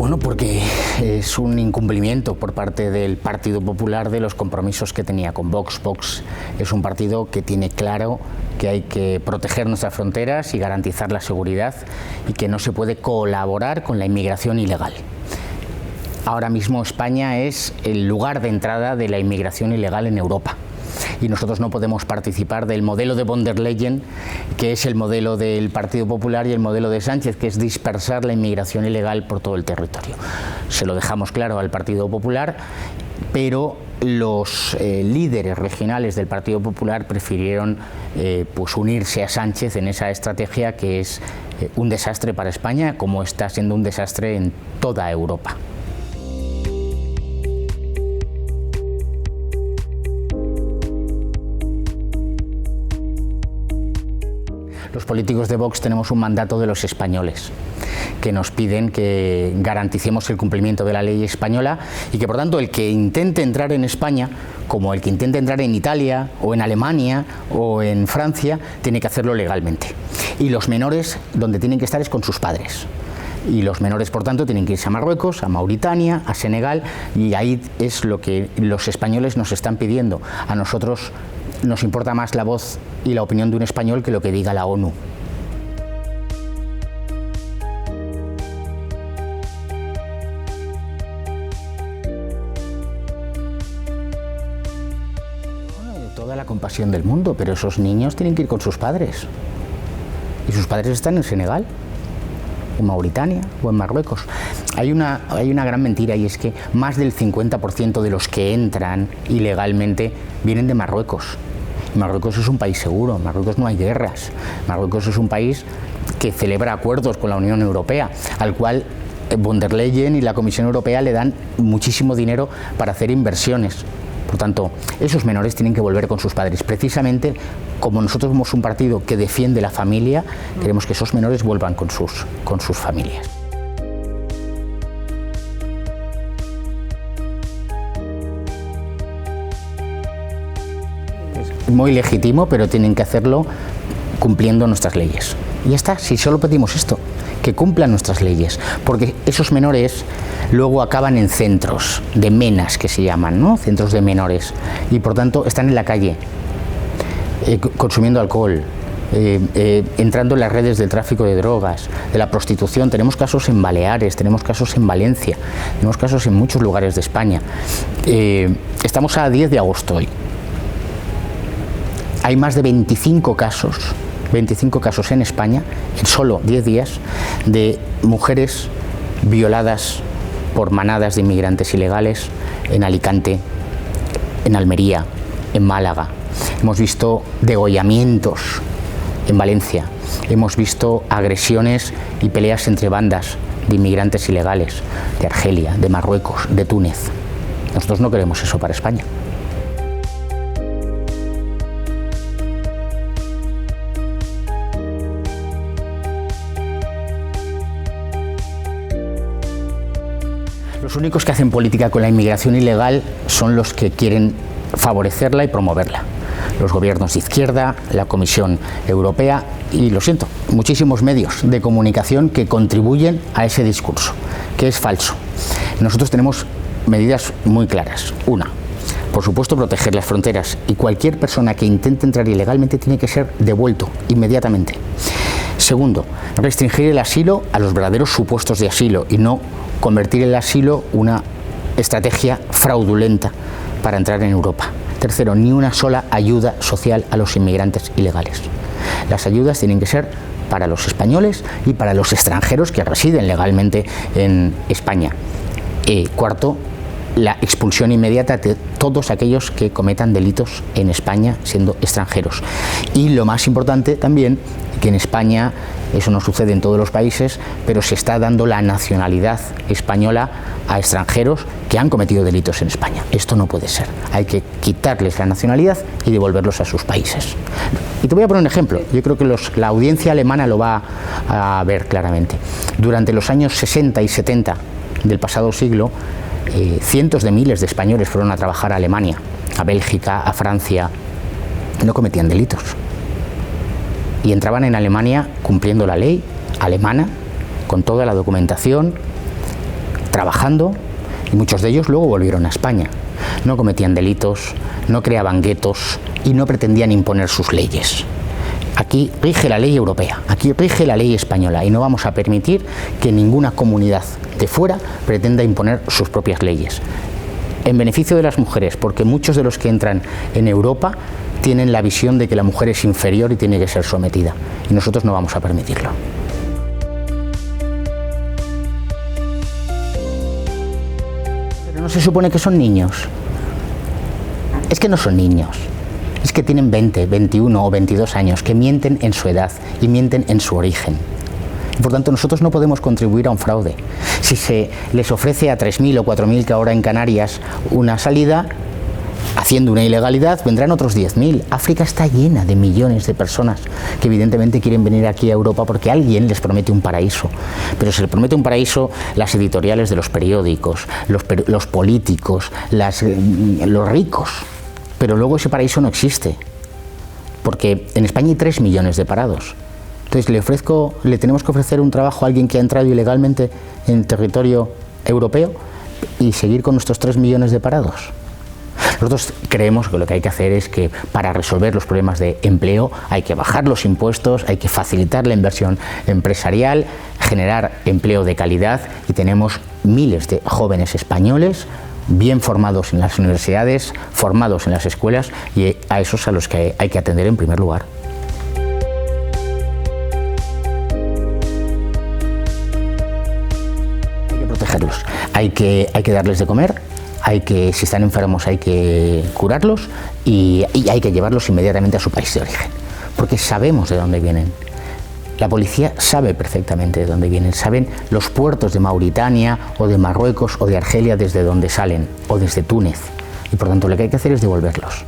Bueno, porque es un incumplimiento por parte del Partido Popular de los compromisos que tenía con Vox. Vox es un partido que tiene claro que hay que proteger nuestras fronteras y garantizar la seguridad y que no se puede colaborar con la inmigración ilegal. Ahora mismo España es el lugar de entrada de la inmigración ilegal en Europa. Y nosotros no podemos participar del modelo de von der Leyen, que es el modelo del Partido Popular, y el modelo de Sánchez, que es dispersar la inmigración ilegal por todo el territorio. Se lo dejamos claro al Partido Popular, pero los líderes regionales del Partido Popular prefirieron pues unirse a Sánchez en esa estrategia que es un desastre para España, como está siendo un desastre en toda Europa. Los políticos de Vox tenemos un mandato de los españoles que nos piden que garanticemos el cumplimiento de la ley española y que, por tanto, el que intente entrar en España, como el que intente entrar en Italia o en Alemania o en Francia, tiene que hacerlo legalmente. Y los menores, donde tienen que estar es con sus padres. Y los menores, por tanto, tienen que irse a Marruecos, a Mauritania, a Senegal, y ahí es lo que los españoles nos están pidiendo. A nosotros nos importa más la voz y la opinión de un español que lo que diga la ONU. Toda la compasión del mundo, pero esos niños tienen que ir con sus padres. Y sus padres están en Senegal, en Mauritania o en Marruecos. Hay una gran mentira, y es que más del 50% de los que entran ilegalmente vienen de Marruecos. Marruecos es un país seguro, en Marruecos no hay guerras, Marruecos es un país que celebra acuerdos con la Unión Europea, al cual von der Leyen y la Comisión Europea le dan muchísimo dinero para hacer inversiones. Por tanto, esos menores tienen que volver con sus padres. Precisamente, como nosotros somos un partido que defiende la familia, queremos que esos menores vuelvan con sus familias. Es muy legítimo, pero tienen que hacerlo cumpliendo nuestras leyes. Y ya está, si solo pedimos esto, que cumplan nuestras leyes, porque esos menores luego acaban en centros de menas, que se llaman, ¿no? Centros de menores, y por tanto están en la calle, consumiendo alcohol, entrando en las redes del tráfico de drogas, de la prostitución. Tenemos casos en Baleares, tenemos casos en Valencia, tenemos casos en muchos lugares de España. Estamos a 10 de agosto hoy. Hay más de 25 casos en España, en solo 10 días, de mujeres violadas por manadas de inmigrantes ilegales en Alicante, en Almería, en Málaga. Hemos visto degollamientos en Valencia, hemos visto agresiones y peleas entre bandas de inmigrantes ilegales de Argelia, de Marruecos, de Túnez. Nosotros no queremos eso para España. Los únicos que hacen política con la inmigración ilegal son los que quieren favorecerla y promoverla. Los gobiernos de izquierda, la Comisión Europea y, lo siento, muchísimos medios de comunicación que contribuyen a ese discurso, que es falso. Nosotros tenemos medidas muy claras. Una, por supuesto, proteger las fronteras, y cualquier persona que intente entrar ilegalmente tiene que ser devuelto inmediatamente. Segundo, restringir el asilo a los verdaderos supuestos de asilo y no convertir el asilo en una estrategia fraudulenta para entrar en Europa. Tercero, ni una sola ayuda social a los inmigrantes ilegales. Las ayudas tienen que ser para los españoles y para los extranjeros que residen legalmente en España. Cuarto, la expulsión inmediata de todos aquellos que cometan delitos en España siendo extranjeros. Y lo más importante también, que en España, eso no sucede en todos los países, pero se está dando la nacionalidad española a extranjeros que han cometido delitos en España. Esto no puede ser. Hay que quitarles la nacionalidad y devolverlos a sus países. Y te voy a poner un ejemplo. Yo creo que la audiencia alemana lo va a ver claramente. Durante los años 60 y 70 del pasado siglo, cientos de miles de españoles fueron a trabajar a Alemania, a Bélgica, a Francia. No cometían delitos. Y entraban en Alemania cumpliendo la ley alemana, con toda la documentación, trabajando, y muchos de ellos luego volvieron a España. No cometían delitos, no creaban guetos y no pretendían imponer sus leyes. Aquí rige la ley europea, aquí rige la ley española y no vamos a permitir que ninguna comunidad de fuera pretenda imponer sus propias leyes. En beneficio de las mujeres, porque muchos de los que entran en Europa tienen la visión de que la mujer es inferior y tiene que ser sometida, y nosotros no vamos a permitirlo. Pero no se supone que son niños. Es que no son niños. Es que tienen 20, 21 o 22 años, que mienten en su edad y mienten en su origen. Y por tanto, nosotros no podemos contribuir a un fraude. Si se les ofrece a 3.000 o 4.000 que ahora en Canarias una salida, haciendo una ilegalidad, vendrán otros 10.000. África está llena de millones de personas que evidentemente quieren venir aquí a Europa porque alguien les promete un paraíso. Pero se les promete un paraíso las editoriales de los periódicos, los políticos, los ricos. Pero luego ese paraíso no existe, porque en España hay 3 millones de parados. Entonces le tenemos que ofrecer un trabajo a alguien que ha entrado ilegalmente en territorio europeo y seguir con nuestros 3 millones de parados. Nosotros creemos que lo que hay que hacer es que para resolver los problemas de empleo hay que bajar los impuestos, hay que facilitar la inversión empresarial, generar empleo de calidad, y tenemos miles de jóvenes españoles bien formados en las universidades, formados en las escuelas, y a esos a los que hay que atender en primer lugar. Hay que protegerlos, hay que darles de comer, si están enfermos hay que curarlos y hay que llevarlos inmediatamente a su país de origen, porque sabemos de dónde vienen. La policía sabe perfectamente de dónde vienen, saben los puertos de Mauritania o de Marruecos o de Argelia desde donde salen, o desde Túnez, y por tanto lo que hay que hacer es devolverlos.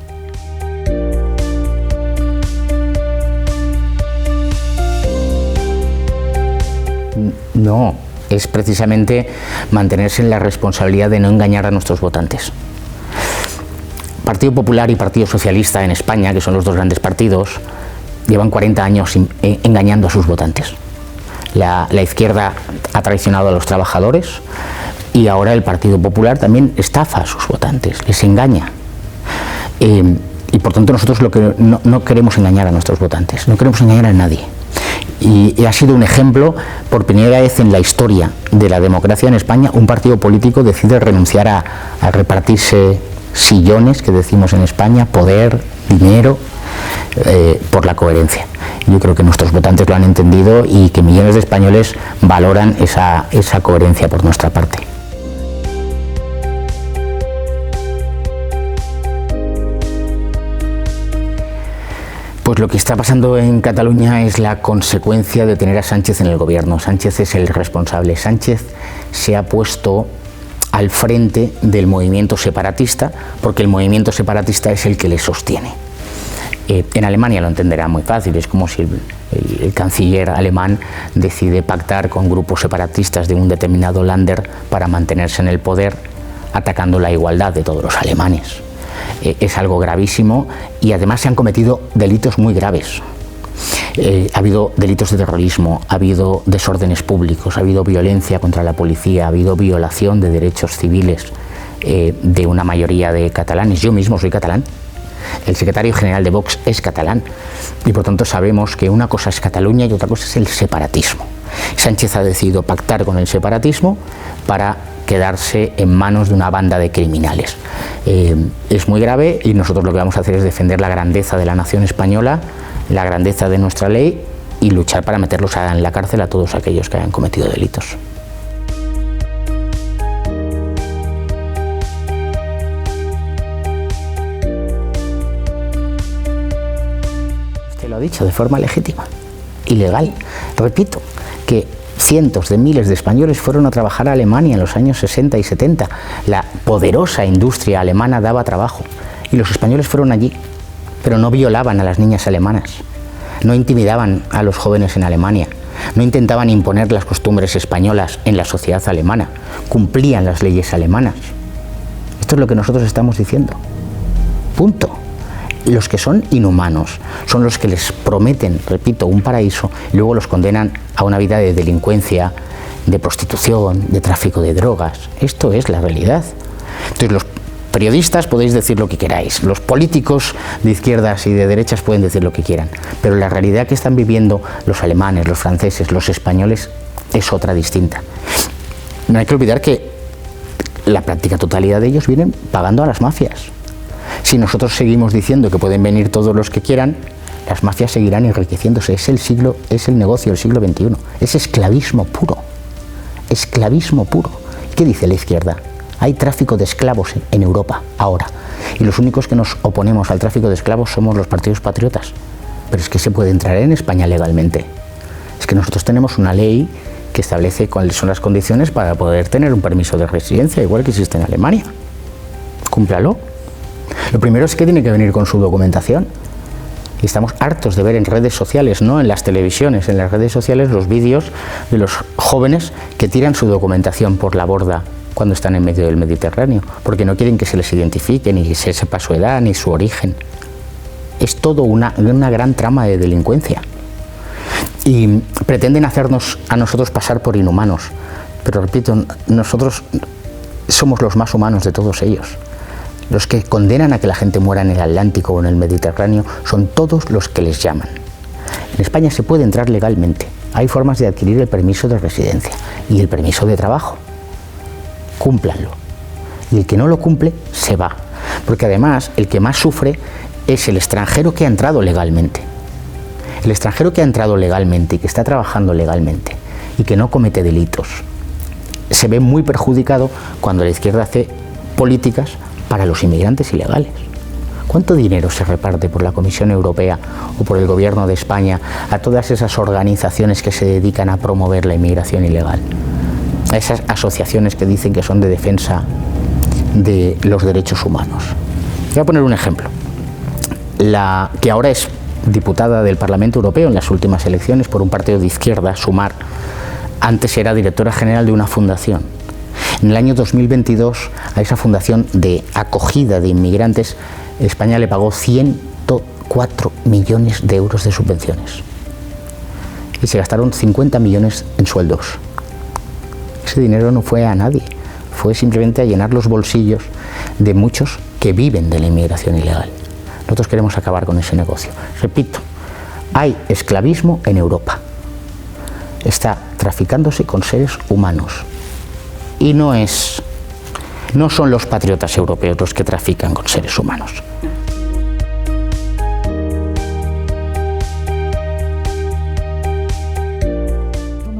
No, es precisamente mantenerse en la responsabilidad de no engañar a nuestros votantes. Partido Popular y Partido Socialista en España, que son los dos grandes partidos, llevan 40 años engañando a sus votantes. La izquierda ha traicionado a los trabajadores y ahora el Partido Popular también estafa a sus votantes, les engaña. Y por tanto nosotros no queremos engañar a nuestros votantes, no queremos engañar a nadie. Y ha sido un ejemplo, por primera vez en la historia de la democracia en España, un partido político decide renunciar a repartirse sillones, que decimos en España, poder, dinero, por la coherencia. Yo creo que nuestros votantes lo han entendido y que millones de españoles valoran esa coherencia por nuestra parte. Pues lo que está pasando en Cataluña es la consecuencia de tener a Sánchez en el gobierno. Sánchez es el responsable. Sánchez se ha puesto al frente del movimiento separatista porque el movimiento separatista es el que le sostiene. En Alemania lo entenderá muy fácil, es como si el canciller alemán decide pactar con grupos separatistas de un determinado Länder para mantenerse en el poder, atacando la igualdad de todos los alemanes. Es algo gravísimo y además se han cometido delitos muy graves. Ha habido delitos de terrorismo, ha habido desórdenes públicos, ha habido violencia contra la policía, ha habido violación de derechos civiles de una mayoría de catalanes. Yo mismo soy catalán. El secretario general de Vox es catalán y por tanto sabemos que una cosa es Cataluña y otra cosa es el separatismo. Sánchez ha decidido pactar con el separatismo para quedarse en manos de una banda de criminales. Es muy grave y nosotros lo que vamos a hacer es defender la grandeza de la nación española, la grandeza de nuestra ley y luchar para meterlos en la cárcel a todos aquellos que hayan cometido delitos. Lo ha dicho de forma legítima y legal. Repito que cientos de miles de españoles fueron a trabajar a Alemania en los años 60 y 70. La poderosa industria alemana daba trabajo y los españoles fueron allí, pero no violaban a las niñas alemanas, no intimidaban a los jóvenes en Alemania, no intentaban imponer las costumbres españolas en la sociedad alemana, cumplían las leyes alemanas. Esto es lo que nosotros estamos diciendo. Punto. Los que son inhumanos son los que les prometen, repito, un paraíso y luego los condenan a una vida de delincuencia de prostitución, de tráfico de drogas. Esto es la realidad. Entonces los periodistas podéis decir lo que queráis, los políticos de izquierdas y de derechas pueden decir lo que quieran, pero la realidad que están viviendo los alemanes, los franceses, los españoles es otra distinta. No hay que olvidar que la práctica totalidad de ellos vienen pagando a las mafias. Si nosotros seguimos diciendo que pueden venir todos los que quieran, las mafias seguirán enriqueciéndose. Es el negocio del siglo XXI. Es esclavismo puro. Esclavismo puro. ¿Qué dice la izquierda? Hay tráfico de esclavos en Europa ahora. Y los únicos que nos oponemos al tráfico de esclavos somos los partidos patriotas. Pero es que se puede entrar en España legalmente. Es que nosotros tenemos una ley que establece cuáles son las condiciones para poder tener un permiso de residencia, igual que existe en Alemania. Cúmplalo. Lo primero es que tiene que venir con su documentación. Y estamos hartos de ver en redes sociales, no en las televisiones, en las redes sociales los vídeos de los jóvenes que tiran su documentación por la borda cuando están en medio del Mediterráneo, porque no quieren que se les identifique, ni se sepa su edad, ni su origen. Es todo una gran trama de delincuencia. Y pretenden hacernos a nosotros pasar por inhumanos, pero repito, nosotros somos los más humanos de todos ellos. Los que condenan a que la gente muera en el Atlántico o en el Mediterráneo son todos los que les llaman. En España se puede entrar legalmente, hay formas de adquirir el permiso de residencia y el permiso de trabajo. Cúmplanlo. Y el que no lo cumple, se va. Porque además, el que más sufre es el extranjero que ha entrado legalmente. El extranjero que ha entrado legalmente y que está trabajando legalmente y que no comete delitos, se ve muy perjudicado cuando la izquierda hace políticas para los inmigrantes ilegales. ¿Cuánto dinero se reparte por la Comisión Europea o por el Gobierno de España a todas esas organizaciones que se dedican a promover la inmigración ilegal? A esas asociaciones que dicen que son de defensa de los derechos humanos. Voy a poner un ejemplo. La que ahora es diputada del Parlamento Europeo en las últimas elecciones por un partido de izquierda, Sumar, antes era directora general de una fundación. En el año 2022 a esa fundación de acogida de inmigrantes, España le pagó 104 millones de euros de subvenciones. Y se gastaron 50 millones en sueldos. Ese dinero no fue a nadie, fue simplemente a llenar los bolsillos de muchos que viven de la inmigración ilegal. Nosotros queremos acabar con ese negocio. Repito, hay esclavismo en Europa. Está traficándose con seres humanos. Y no son los patriotas europeos los que trafican con seres humanos.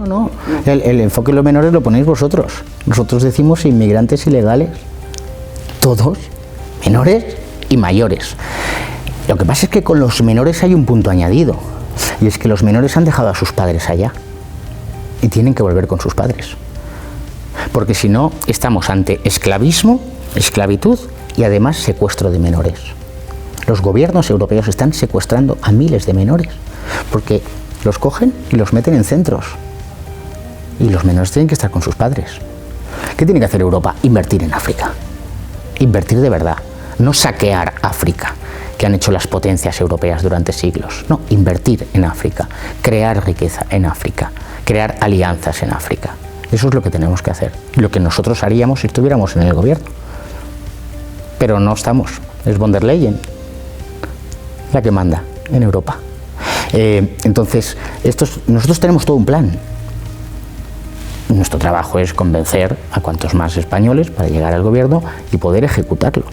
No. El enfoque en los menores lo ponéis vosotros. Nosotros decimos inmigrantes ilegales, todos, menores y mayores. Lo que pasa es que con los menores hay un punto añadido, y es que los menores han dejado a sus padres allá y tienen que volver con sus padres. Porque si no, estamos ante esclavismo, esclavitud y además secuestro de menores. Los gobiernos europeos están secuestrando a miles de menores porque los cogen y los meten en centros. Y los menores tienen que estar con sus padres. ¿Qué tiene que hacer Europa? Invertir en África. Invertir de verdad. No saquear África, que han hecho las potencias europeas durante siglos. No, invertir en África. Crear riqueza en África. Crear alianzas en África. Eso es lo que tenemos que hacer. Lo que nosotros haríamos si estuviéramos en el gobierno. Pero no estamos. Es von der Leyen la que manda en Europa. Entonces, nosotros tenemos todo un plan. Nuestro trabajo es convencer a cuantos más españoles para llegar al gobierno y poder ejecutarlo.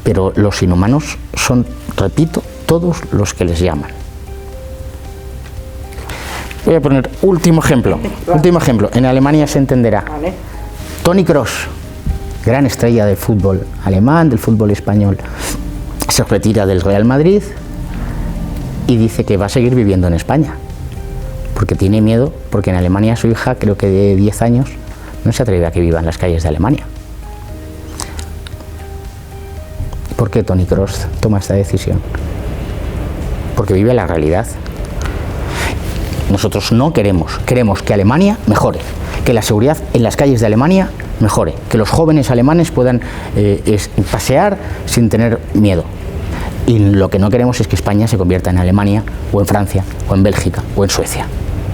Pero los inhumanos son, repito, todos los que les llaman. Voy a poner último ejemplo. En Alemania se entenderá. Toni Kroos, gran estrella del fútbol alemán, del fútbol español, se retira del Real Madrid y dice que va a seguir viviendo en España. Porque tiene miedo, porque en Alemania su hija, creo que de 10 años, no se atreve a que viva en las calles de Alemania. ¿Por qué Toni Kroos toma esta decisión? Porque vive la realidad. Nosotros no queremos que Alemania mejore, que la seguridad en las calles de Alemania mejore, que los jóvenes alemanes puedan pasear sin tener miedo. Y lo que no queremos es que España se convierta en Alemania, o en Francia, o en Bélgica, o en Suecia.